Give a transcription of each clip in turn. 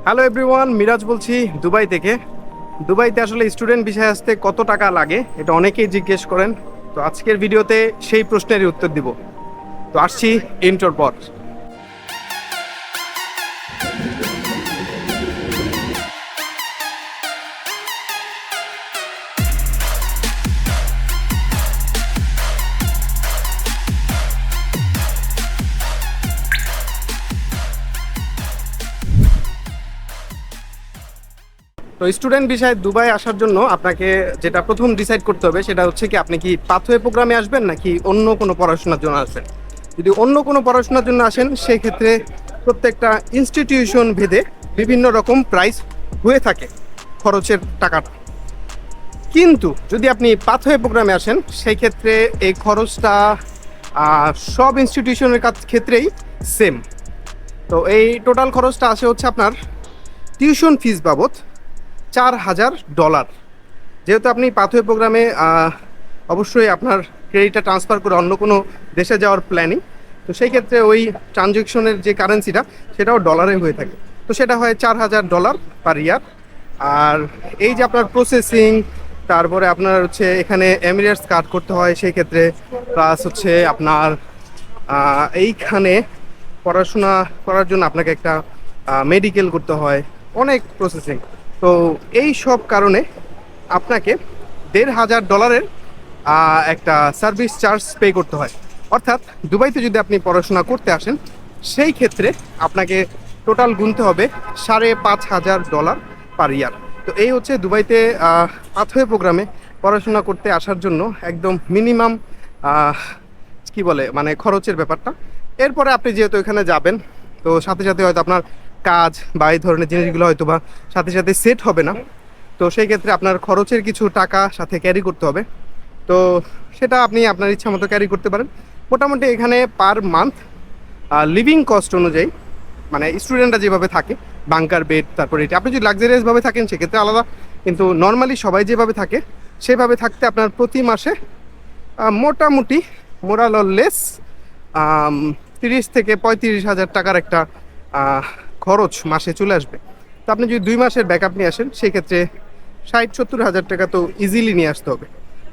Hello everyone, Miraj বলছি Dubai থেকে। দুবাইতে আসলে স্টুডেন্ট ভিসায় আসতে কত টাকা লাগে এটা অনেকেই জিজ্ঞেস করেন। তো আজকের ভিডিওতে সেই প্রশ্নেরই উত্তর দিব। তো আসছি ইন্ট্রোর পর। তো স্টুডেন্ট ভিসায় দুবাই আসার জন্য আপনাকে যেটা প্রথম ডিসাইড করতে হবে সেটা হচ্ছে কি আপনি কি পাথওয়ে প্রোগ্রামে আসবেন নাকি অন্য কোনো পড়াশোনার জন্য আসবেন। যদি অন্য কোনো পড়াশোনার জন্য আসেন সেই ক্ষেত্রে প্রত্যেকটা ইনস্টিটিউশন ভেদে বিভিন্ন রকম প্রাইস হয়ে থাকে খরচের টাকাটা। কিন্তু যদি আপনি পাথওয়ে প্রোগ্রামে আসেন সেই ক্ষেত্রে এই খরচটা সব ইনস্টিটিউশনের ক্ষেত্রেই সেম। তো এই টোটাল খরচটা আসে হচ্ছে আপনার টিউশন ফিস বাবদ $4,000। যেহেতু আপনি পাথওয়ে প্রোগ্রামে অবশ্যই আপনার ক্রেডিটটা ট্রান্সফার করে অন্য কোনো দেশে যাওয়ার প্ল্যানিং, তো সেই ক্ষেত্রে ওই ট্রানজ্যাকশনের যে কারেন্সিটা সেটাও ডলারে হয়ে থাকে। তো সেটা হয় $4,000 পার ইয়ার। আর এই যে আপনার প্রসেসিং, তারপরে আপনার হচ্ছে এখানে এমিরেটস কার্ড করতে হয় সেই ক্ষেত্রে, প্লাস হচ্ছে আপনার এইখানে পড়াশোনা করার জন্য আপনাকে একটা মেডিকেল করতে হয়, অনেক প্রসেসিং। তো এই সব কারণে আপনাকে $1,500 একটা সার্ভিস চার্জ পে করতে হয়। অর্থাৎ দুবাইতে যদি আপনি পড়াশোনা করতে আসেন সেই ক্ষেত্রে আপনাকে টোটাল গুনতে হবে $5,500 পার ইয়ার। তো এই হচ্ছে দুবাইতে পাথওয়ে প্রোগ্রামে পড়াশোনা করতে আসার জন্য একদম মিনিমাম কি বলে মানে খরচের ব্যাপারটা। এরপরে আপনি যেহেতু এখানে যাবেন তো সাথে সাথে হয়তো আপনার কাজ বা এই ধরনের জিনিসগুলো হয়তো বা সাথে সাথে সেট হবে না। তো সেই ক্ষেত্রে আপনার খরচের কিছু টাকা সাথে ক্যারি করতে হবে। তো সেটা আপনি আপনার ইচ্ছা মতো ক্যারি করতে পারেন। মোটামুটি এখানে পার মান্থ লিভিং কস্ট অনুযায়ী, মানে স্টুডেন্টরা যেভাবে থাকে বাংকার বেড, তারপরে এটা আপনি যদি লাক্সারিয়াসভাবে থাকেন সেক্ষেত্রে আলাদা, কিন্তু নর্মালি সবাই যেভাবে থাকে সেভাবে থাকতে আপনার প্রতি মাসে মোটামুটি মোরাললেস 30 থেকে 35,000 টাকার একটা খরচ মাসে চলে আসবে। তো আপনি যদি 2 মাসের ব্যাকআপ নিয়ে আসেন সেই ক্ষেত্রে 60-70 হাজার টাকা তো ইজিলি নিয়ে আসতে হবে।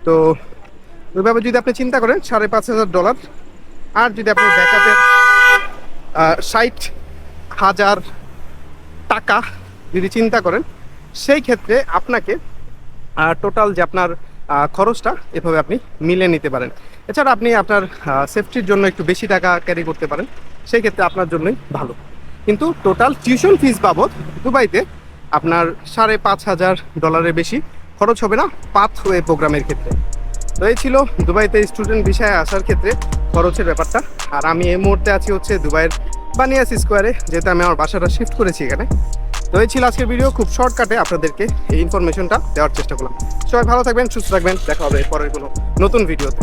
তো ওইভাবে যদি আপনি চিন্তা করেন $5,500, আর যদি আপনি ব্যাকআপের 60,000 টাকা যদি চিন্তা করেন সেই ক্ষেত্রে আপনাকে টোটাল যে আপনার খরচটা এভাবে আপনি মিলে নিতে পারেন। এছাড়া আপনি আপনার সেফটির জন্য একটু বেশি টাকা ক্যারি করতে পারেন, সেই ক্ষেত্রে আপনার জন্যই ভালো। কিন্তু টোটাল টিউশন ফিস বাবদ দুবাইতে আপনার $5,500 বেশি খরচ হবে না পাথওয়ে প্রোগ্রামের ক্ষেত্রে। তো এই ছিল দুবাইতে স্টুডেন্ট ভিসায় আসার ক্ষেত্রে খরচের ব্যাপারটা। আর আমি এই মুহূর্তে আছি হচ্ছে দুবাইয়ের বানিয়াস স্কোয়ারে, যেহেতু আমি আমার বাসাটা শিফট করেছি এখানে। তো এই ছিল আজকের ভিডিও, খুব শর্টকাটে আপনাদেরকে এই ইনফরমেশনটা দেওয়ার চেষ্টা করলাম। সবাই ভালো থাকবেন, সুস্থ থাকবেন, দেখা হবে পরের কোনো নতুন ভিডিওতে।